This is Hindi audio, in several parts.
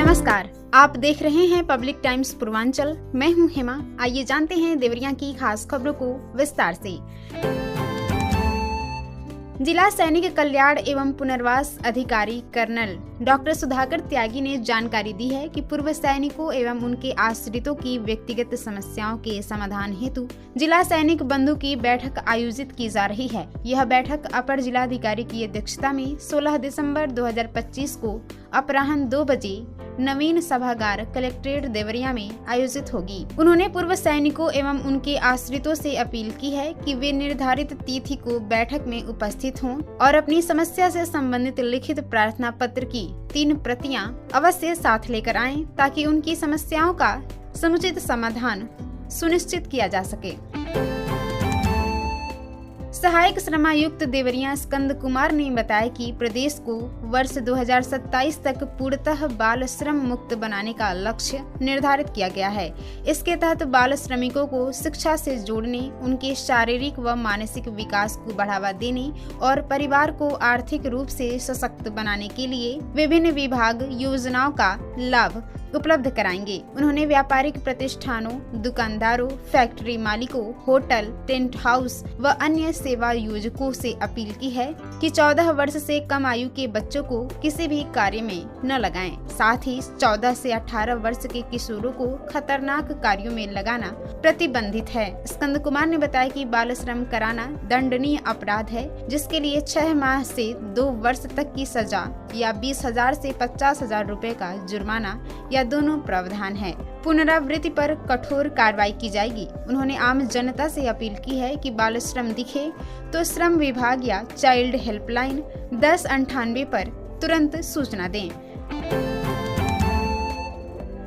नमस्कार, आप देख रहे हैं पब्लिक टाइम्स पूर्वांचल। मैं हूं हेमा। आइए जानते हैं देवरिया की खास खबरों को विस्तार से। जिला सैनिक कल्याण एवं पुनर्वास अधिकारी कर्नल डॉक्टर सुधाकर त्यागी ने जानकारी दी है कि पूर्व सैनिकों एवं उनके आश्रितों की व्यक्तिगत समस्याओं के समाधान हेतु जिला सैनिक बंधु की बैठक आयोजित की जा रही है। यह बैठक अपर जिलाधिकारी की अध्यक्षता में 16 दिसंबर 2025 को अपराह्न 2 बजे नवीन सभागार कलेक्ट्रेट देवरिया में आयोजित होगी। उन्होंने पूर्व सैनिकों एवं उनके आश्रितों से अपील की है कि वे निर्धारित तिथि को बैठक में उपस्थित हों और अपनी समस्या से संबंधित लिखित प्रार्थना पत्र की 3 प्रतियां अवश्य साथ लेकर आएं, ताकि उनकी समस्याओं का समुचित समाधान सुनिश्चित किया जा सके। सहायक श्रमायुक्त देवरिया स्कंद कुमार ने बताया कि प्रदेश को वर्ष 2027 तक पूर्णतः बाल श्रम मुक्त बनाने का लक्ष्य निर्धारित किया गया है। इसके तहत बाल श्रमिकों को शिक्षा से जोड़ने, उनके शारीरिक व मानसिक विकास को बढ़ावा देने और परिवार को आर्थिक रूप से सशक्त बनाने के लिए विभिन्न विभाग योजनाओं का लाभ उपलब्ध कराएंगे। उन्होंने व्यापारिक प्रतिष्ठानों, दुकानदारों, फैक्ट्री मालिकों, होटल, टेंट हाउस व अन्य सेवा योजकों से अपील की है कि 14 वर्ष से कम आयु के बच्चों को किसी भी कार्य में न लगाएं। साथ ही 14 से 18 वर्ष के किशोरों को खतरनाक कार्यों में लगाना प्रतिबंधित है। स्कंद कुमार ने बताया कि बाल श्रम कराना दंडनीय अपराध है, जिसके लिए 6 माह से 2 वर्ष तक की सजा या 20,000 से 50,000 रुपए का जुर्माना या दोनों प्रावधान है। पुनरावृत्ति पर कठोर कार्रवाई की जाएगी। उन्होंने आम जनता से अपील की है कि बाल श्रम दिखे तो श्रम विभाग या चाइल्ड हेल्पलाइन 1098 पर तुरंत सूचना दें।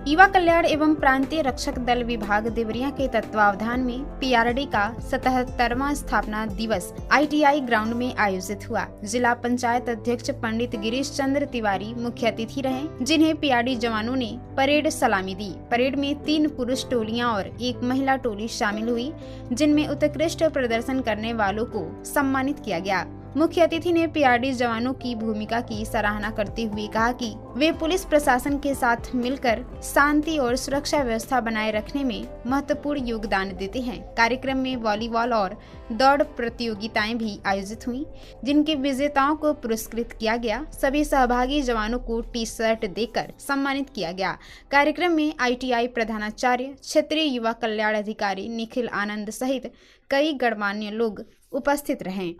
युवा कल्याण एवं प्रांतीय रक्षक दल विभाग देवरिया के तत्वावधान में पीआरडी का 77वां स्थापना दिवस आईटीआई ग्राउंड में आयोजित हुआ। जिला पंचायत अध्यक्ष पंडित गिरीश चंद्र तिवारी मुख्य अतिथि रहे, जिन्हें पीआरडी जवानों ने परेड सलामी दी। परेड में 3 पुरुष टोलियां और 1 महिला टोली शामिल हुई, जिनमें उत्कृष्ट प्रदर्शन करने वालों को सम्मानित किया गया। मुख्य अतिथि ने पीआरडी जवानों की भूमिका की सराहना करते हुए कहा कि वे पुलिस प्रशासन के साथ मिलकर शांति और सुरक्षा व्यवस्था बनाए रखने में महत्वपूर्ण योगदान देते हैं। कार्यक्रम में वॉलीबॉल और दौड़ प्रतियोगिताएं भी आयोजित हुई, जिनके विजेताओं को पुरस्कृत किया गया। सभी सहभागी जवानों को टी-शर्ट देकर सम्मानित किया गया। कार्यक्रम में आईटीआई प्रधानाचार्य, क्षेत्रीय युवा कल्याण अधिकारी निखिल आनंद सहित कई गणमान्य लोग उपस्थित रहे।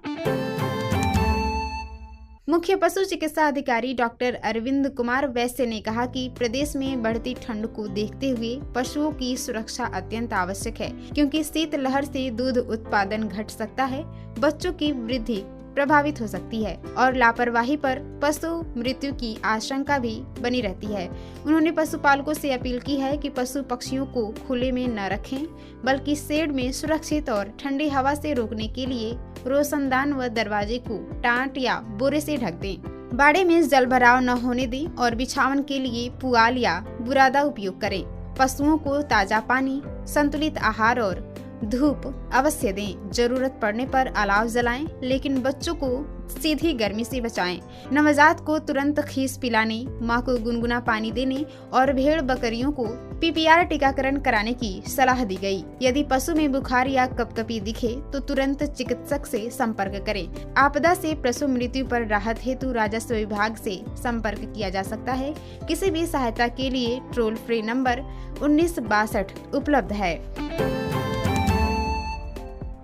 मुख्य पशु चिकित्सा अधिकारी डॉक्टर अरविंद कुमार वैश्य ने कहा कि प्रदेश में बढ़ती ठंड को देखते हुए पशुओं की सुरक्षा अत्यंत आवश्यक है, क्योंकि शीतलहर से दूध उत्पादन घट सकता है, बच्चों की वृद्धि प्रभावित हो सकती है और लापरवाही पर पशु मृत्यु की आशंका भी बनी रहती है। उन्होंने पशुपालकों से अपील की है कि पशु पक्षियों को खुले में न रखें, बल्कि शेड में सुरक्षित और ठंडी हवा से रोकने के लिए रोशनदान व दरवाजे को टाट या बोरे से ढक दें। बाड़े में जल भराव न होने दें और बिछावन के लिए पुआल या बुरादा उपयोग करें। पशुओं को ताजा पानी, संतुलित आहार और धूप अवश्य दें। जरूरत पड़ने पर अलाव जलाएं, लेकिन बच्चों को सीधी गर्मी से बचाएं। नवजात को तुरंत खीस पिलाने, मां को गुनगुना पानी देने और भेड़ बकरियों को पीपीआर टीकाकरण कराने की सलाह दी गई। यदि पशु में बुखार या कपकपी दिखे तो तुरंत चिकित्सक से संपर्क करें। आपदा से पशु मृत्यु पर राहत हेतु राजस्व विभाग से संपर्क किया जा सकता है। किसी भी सहायता के लिए टोल फ्री नंबर 1962 उपलब्ध है।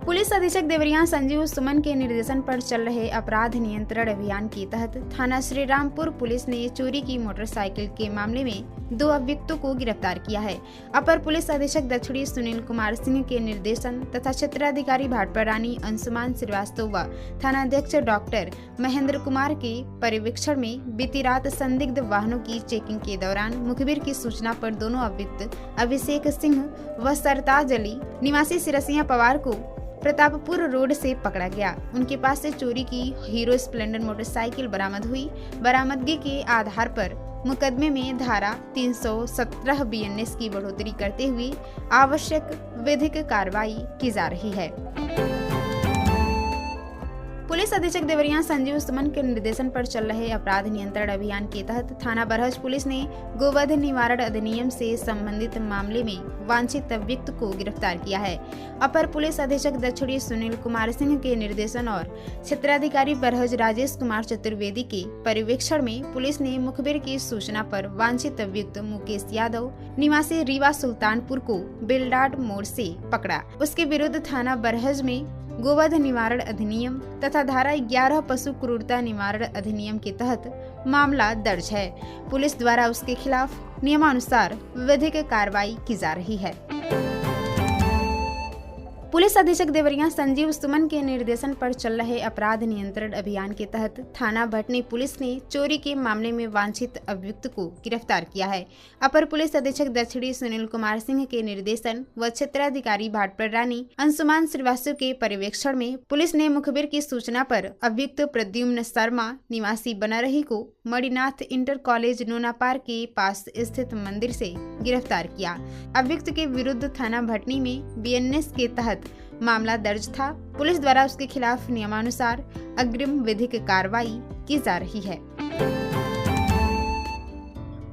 पुलिस अधीक्षक देवरिया संजीव सुमन के निर्देशन पर चल रहे अपराध नियंत्रण अभियान के तहत थाना श्रीरामपुर पुलिस ने चोरी की मोटरसाइकिल के मामले में 2 अभियुक्तों को गिरफ्तार किया है। अपर पुलिस अधीक्षक दक्षिणी सुनील कुमार सिंह के निर्देशन तथा क्षेत्राधिकारी भाटपर रानी अंशुमान श्रीवास्तव व थानाध्यक्ष डॉक्टर महेंद्र कुमार के पर्यवेक्षण में बीती रात संदिग्ध वाहनों की चेकिंग के दौरान मुखबिर की सूचना पर दोनों अभियुक्त अभिषेक सिंह व सरताज अली निवासी सिरसिया पवार को प्रतापपुर रोड से पकड़ा गया। उनके पास से चोरी की हीरो स्प्लेंडर मोटरसाइकिल बरामद हुई। बरामदगी के आधार पर मुकदमे में धारा 317 बीएनएस की बढ़ोतरी करते हुए आवश्यक विधिक कार्रवाई की जा रही है। पुलिस अधीक्षक देवरिया संजीव सुमन के निर्देशन पर चल रहे अपराध नियंत्रण अभियान के तहत थाना बरहज पुलिस ने गोवध निवारण अधिनियम से संबंधित मामले में वांछित व्यक्ति को गिरफ्तार किया है। अपर पुलिस अधीक्षक दक्षिणी सुनील कुमार सिंह के निर्देशन और क्षेत्राधिकारी बरहज राजेश कुमार चतुर्वेदी के पर्यवेक्षण में पुलिस ने मुखबिर की सूचना पर वांछित व्यक्ति मुकेश यादव निवासी रीवा सुल्तानपुर को बेलडाट मोड़ से पकड़ा। उसके विरुद्ध थाना बरहज में गोवध निवारण अधिनियम तथा धारा 11 पशु क्रूरता निवारण अधिनियम के तहत मामला दर्ज है। पुलिस द्वारा उसके खिलाफ नियमानुसार विधिक कार्रवाई की जा रही है। पुलिस अधीक्षक देवरिया संजीव सुमन के निर्देशन पर चल रहे अपराध नियंत्रण अभियान के तहत थाना भटनी पुलिस ने चोरी के मामले में वांछित अभियुक्त को गिरफ्तार किया है। अपर पुलिस अधीक्षक दक्षिणी सुनील कुमार सिंह के निर्देशन व क्षेत्राधिकारी भाटपर रानी अंशुमान श्रीवास्तव के पर्यवेक्षण में पुलिस ने मुखबिर की सूचना पर अभियुक्त प्रद्युम्न शर्मा निवासी बनरही को मणिनाथ इंटर कॉलेज नोनापार के पास स्थित मंदिर से गिरफ्तार किया। अभियुक्त के विरुद्ध थाना भटनी में बीएनएस के तहत मामला दर्ज था। पुलिस द्वारा उसके खिलाफ नियमानुसार अग्रिम विधिक कार्रवाई की जा रही है।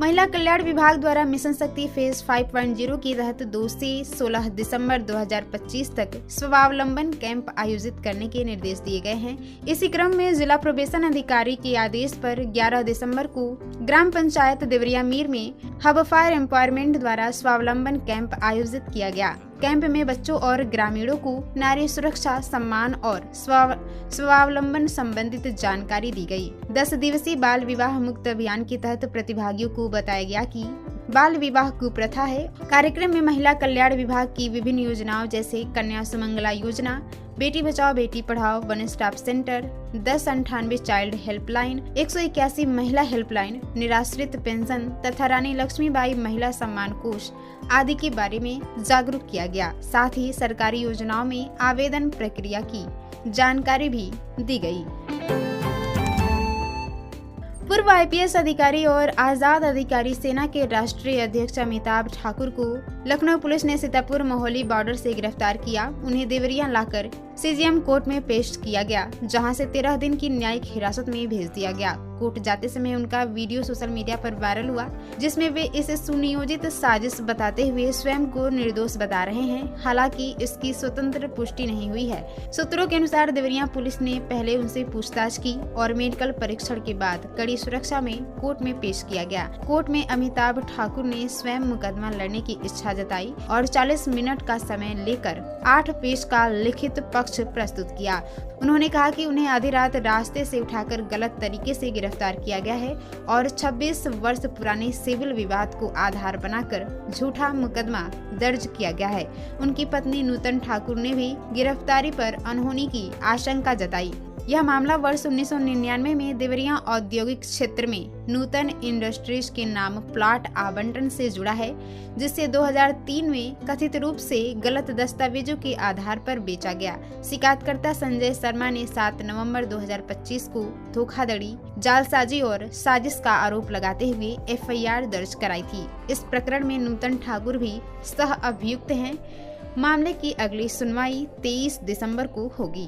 महिला कल्याण विभाग द्वारा मिशन शक्ति फेज 5.0 के तहत 2 से 16 दिसंबर 2025 तक स्वावलंबन कैंप आयोजित करने के निर्देश दिए गए हैं। इसी क्रम में जिला प्रोबेशन अधिकारी के आदेश पर 11 दिसंबर को ग्राम पंचायत देवरिया मीर में हब फायर एम्पावरमेंट द्वारा स्वावलंबन कैंप आयोजित किया गया। कैंप में बच्चों और ग्रामीणों को नारी सुरक्षा, सम्मान और स्वावलंबन संबंधित जानकारी दी गई। 10 दिवसीय बाल विवाह मुक्त अभियान के तहत प्रतिभागियों को बताया गया कि बाल विवाह कुप्रथा है। कार्यक्रम में महिला कल्याण विभाग की विभिन्न योजनाओं जैसे कन्या सुमंगला योजना, Beti Bachao Beti Padhao, one stop centre, 1098 child helpline, 181 महिला हेल्पलाइन, निराश्रित पेंशन तथा रानी लक्ष्मीबाई महिला सम्मान कोष आदि के बारे में जागरूक किया गया। साथ ही सरकारी योजनाओं में आवेदन प्रक्रिया की जानकारी भी दी गई। पूर्व आईपीएस अधिकारी और आजाद अधिकारी सेना के राष्ट्रीय अध्यक्ष अमिताभ ठाकुर को लखनऊ पुलिस ने सीतापुर मोहाली बॉर्डर से गिरफ्तार किया। उन्हें देवरिया लाकर सीजीएम कोर्ट में पेश किया गया, जहां से 13 दिन की न्यायिक हिरासत में भेज दिया गया। कोर्ट जाते समय उनका वीडियो सोशल मीडिया पर वायरल हुआ, जिसमें वे इसे सुनियोजित साजिश बताते हुए स्वयं को निर्दोष बता रहे हैं। हालांकि इसकी स्वतंत्र पुष्टि नहीं हुई है। सूत्रों के अनुसार देवरिया पुलिस ने पहले उनसे पूछताछ की और मेडिकल परीक्षण के बाद कड़ी सुरक्षा में कोर्ट में पेश किया गया। कोर्ट में अमिताभ ठाकुर ने स्वयं मुकदमा लड़ने की इच्छा जताई और 40 मिनट का समय लेकर 8 पेज का लिखित पक्ष प्रस्तुत किया। उन्होंने कहा कि उन्हें आधी रात रास्ते से उठाकर गलत तरीके से गिरफ्तार किया गया है और 26 वर्ष पुराने सिविल विवाद को आधार बनाकर झूठा मुकदमा दर्ज किया गया है। उनकी पत्नी नूतन ठाकुर ने भी गिरफ्तारी पर अनहोनी की आशंका जताई। यह मामला वर्ष 1999 में देवरिया औद्योगिक क्षेत्र में नूतन इंडस्ट्रीज के नाम प्लॉट आवंटन से जुड़ा है, जिसे 2003 में कथित रूप से गलत दस्तावेजों के आधार पर बेचा गया। शिकायतकर्ता संजय शर्मा ने 7 नवंबर 2025 को धोखाधड़ी, जालसाजी और साजिश का आरोप लगाते हुए एफआईआर दर्ज कराई थी। इस प्रकरण में नूतन ठाकुर भी सह अभियुक्त हैं। मामले की अगली सुनवाई 23 दिसंबर को होगी।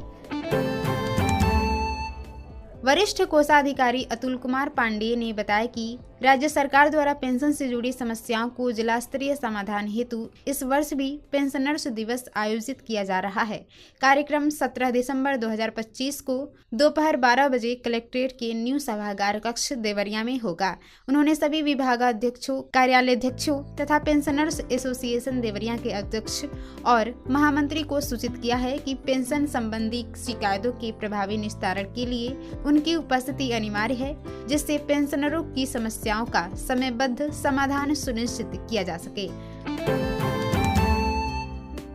वरिष्ठ कोषाधिकारी अतुल कुमार पांडेय ने बताया कि राज्य सरकार द्वारा पेंशन से जुड़ी समस्याओं को जिला स्तरीय समाधान हेतु इस वर्ष भी पेंशनर्स दिवस आयोजित किया जा रहा है। कार्यक्रम 17 दिसंबर 2025 को दोपहर 12 बजे कलेक्ट्रेट के न्यू सभागार कक्ष देवरिया में होगा। उन्होंने सभी विभागाध्यक्षों, कार्यालयाध्यक्षों तथा पेंशनर्स एसोसिएशन देवरिया के अध्यक्ष और महामंत्री को सूचित किया है कि पेंशन संबंधी शिकायतों के प्रभावी निस्तारण के लिए उनकी उपस्थिति अनिवार्य है, जिससे पेंशनरों की समस्याओं का समयबद्ध समाधान सुनिश्चित किया जा सके।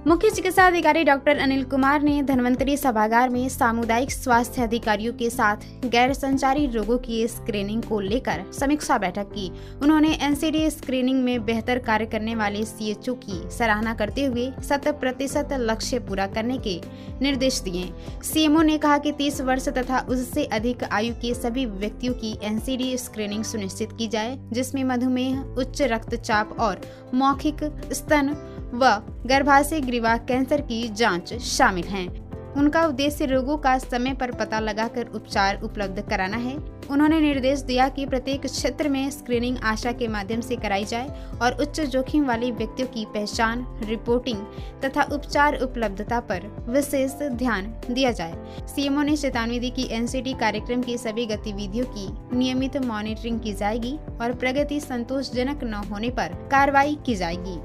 मुख्य चिकित्सा अधिकारी डॉक्टर अनिल कुमार ने धन्वंतरी सभागार में सामुदायिक स्वास्थ्य अधिकारियों के साथ गैर संचारी रोगों की स्क्रीनिंग को लेकर समीक्षा बैठक की। उन्होंने एनसीडी स्क्रीनिंग में बेहतर कार्य करने वाले सीएचओ की सराहना करते हुए 100% लक्ष्य पूरा करने के निर्देश दिए। सीएमओ ने कहा कि 30 वर्ष तथा उससे अधिक आयु के सभी व्यक्तियों की एनसीडी स्क्रीनिंग सुनिश्चित की जाए, जिसमें मधुमेह, उच्च रक्तचाप और मौखिक स्तन व गर्भाशय ग्रीवा कैंसर की जांच शामिल हैं। उनका उद्देश्य रोगों का समय पर पता लगाकर उपचार उपलब्ध कराना है। उन्होंने निर्देश दिया कि प्रत्येक क्षेत्र में स्क्रीनिंग आशा के माध्यम से कराई जाए और उच्च जोखिम वाले व्यक्तियों की पहचान, रिपोर्टिंग तथा उपचार उपलब्धता पर विशेष ध्यान दिया जाए। सीएमओ ने चेतावनी दी कि एनसीडी कार्यक्रम की सभी गतिविधियों की नियमित मॉनिटरिंग की जाएगी और प्रगति संतोषजनक न होने पर कार्रवाई की जाएगी।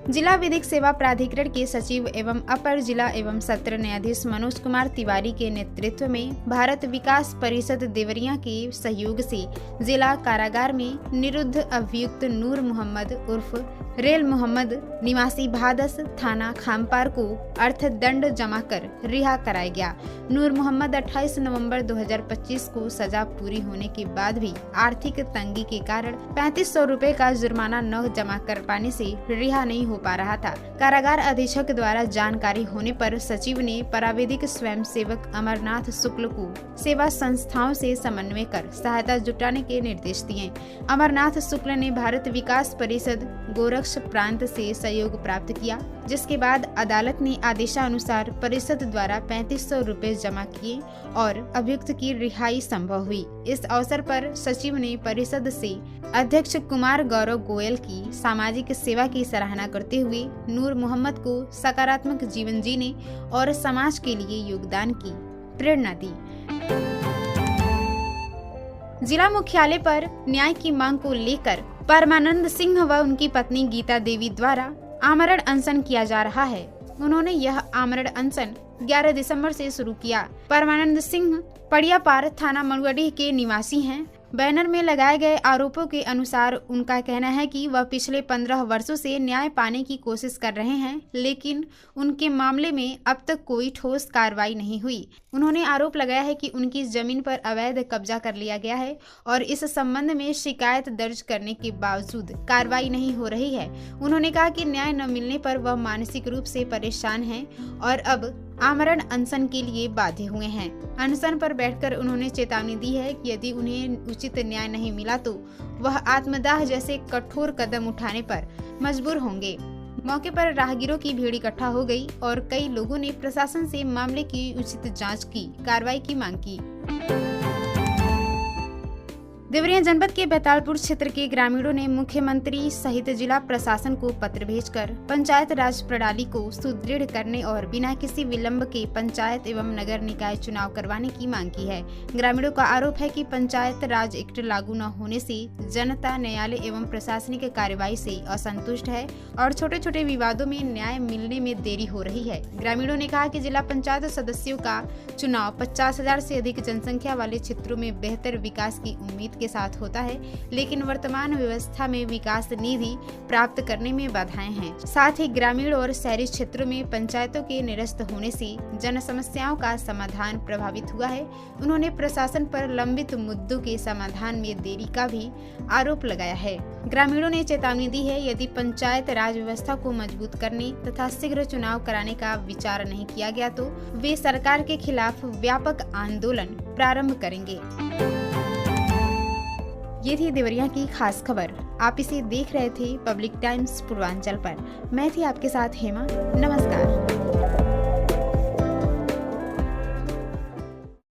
जिला विधिक सेवा प्राधिकरण के सचिव एवं अपर जिला एवं सत्र न्यायाधीश मनोज कुमार तिवारी के नेतृत्व में भारत विकास परिषद देवरिया के सहयोग से जिला कारागार में निरुद्ध अभियुक्त नूर मोहम्मद उर्फ रेल मोहम्मद निवासी भादस थाना खामपार को अर्थदंड जमा कर रिहा कराया गया। नूर मोहम्मद 28 नवंबर 2025 को सजा पूरी होने के बाद भी आर्थिक तंगी के कारण 3500 रुपए का जुर्माना न जमा कर पाने से रिहा नहीं हो पा रहा था। कारागार अधीक्षक द्वारा जानकारी होने पर सचिव ने पराविधिक स्वयंसेवक अमरनाथ शुक्ल को सेवा संस्थाओं से समन्वय कर सहायता जुटाने के निर्देश दिए। अमरनाथ शुक्ल ने भारत विकास परिषद गोरक्ष प्रांत से सहयोग प्राप्त किया, जिसके बाद अदालत ने आदेशानुसार परिषद द्वारा 3500 रुपए जमा किए और अभियुक्त की रिहाई संभव हुई। इस अवसर पर सचिव ने परिषद से अध्यक्ष कुमार गौरव गोयल की सामाजिक सेवा की सराहना करते हुए नूर मोहम्मद को सकारात्मक जीवन जीने और समाज के लिए योगदान की प्रेरणा दी। जिला मुख्यालय पर न्याय की मांग को लेकर परमानंद सिंह व उनकी पत्नी गीता देवी द्वारा आमरण अनशन किया जा रहा है। उन्होंने यह आमरण अनशन 11 दिसंबर से शुरू किया। परमानंद सिंह पड़ियापार थाना मड़ुआडीह के निवासी हैं। बैनर में लगाए गए आरोपों के अनुसार उनका कहना है कि वह पिछले 15 वर्षों से न्याय पाने की कोशिश कर रहे हैं, लेकिन उनके मामले में अब तक कोई ठोस कार्रवाई नहीं हुई। उन्होंने आरोप लगाया है कि उनकी जमीन पर अवैध कब्जा कर लिया गया है और इस संबंध में शिकायत दर्ज करने के बावजूद कार्रवाई नहीं हो रही है। उन्होंने कहा कि न्याय न मिलने पर वह मानसिक रूप से परेशान हैं और अब आमरण अनशन के लिए बाध्य हुए हैं। अनशन पर बैठकर उन्होंने चेतावनी दी है कि यदि उन्हें उचित न्याय नहीं मिला तो वह आत्मदाह जैसे कठोर कदम उठाने पर मजबूर होंगे। मौके पर राहगीरों की भीड़ इकट्ठा हो गई और कई लोगों ने प्रशासन से मामले की उचित जांच की कार्रवाई की मांग की। देवरिया जनपद के बैतालपुर क्षेत्र के ग्रामीणों ने मुख्यमंत्री सहित जिला प्रशासन को पत्र भेजकर पंचायत राज प्रणाली को सुदृढ़ करने और बिना किसी विलंब के पंचायत एवं नगर निकाय चुनाव करवाने की मांग की है। ग्रामीणों का आरोप है कि पंचायत राज एक्ट लागू न होने से जनता न्यायालय एवं प्रशासनिक कार्यवाही से असंतुष्ट है और छोटे छोटे विवादों में न्याय मिलने में देरी हो रही है। ग्रामीणों ने कहा कि जिला पंचायत सदस्यों का चुनाव 50,000 से अधिक जनसंख्या वाले क्षेत्रों में बेहतर विकास की उम्मीद के साथ होता है, लेकिन वर्तमान व्यवस्था में विकास निधि प्राप्त करने में बाधाएं हैं। साथ ही ग्रामीण और शहरी क्षेत्रों में पंचायतों के निरस्त होने से जन समस्याओं का समाधान प्रभावित हुआ है। उन्होंने प्रशासन पर लंबित मुद्दों के समाधान में देरी का भी आरोप लगाया है। ग्रामीणों ने चेतावनी दी है, यदि पंचायत राज व्यवस्था को मजबूत करने तथा शीघ्र चुनाव कराने का विचार नहीं किया गया तो वे सरकार के खिलाफ व्यापक आंदोलन प्रारंभ करेंगे। ये थी देवरिया की खास खबर। आप इसे देख रहे थे पब्लिक टाइम्स पूर्वांचल पर। मैं थी आपके साथ हेमा। नमस्कार।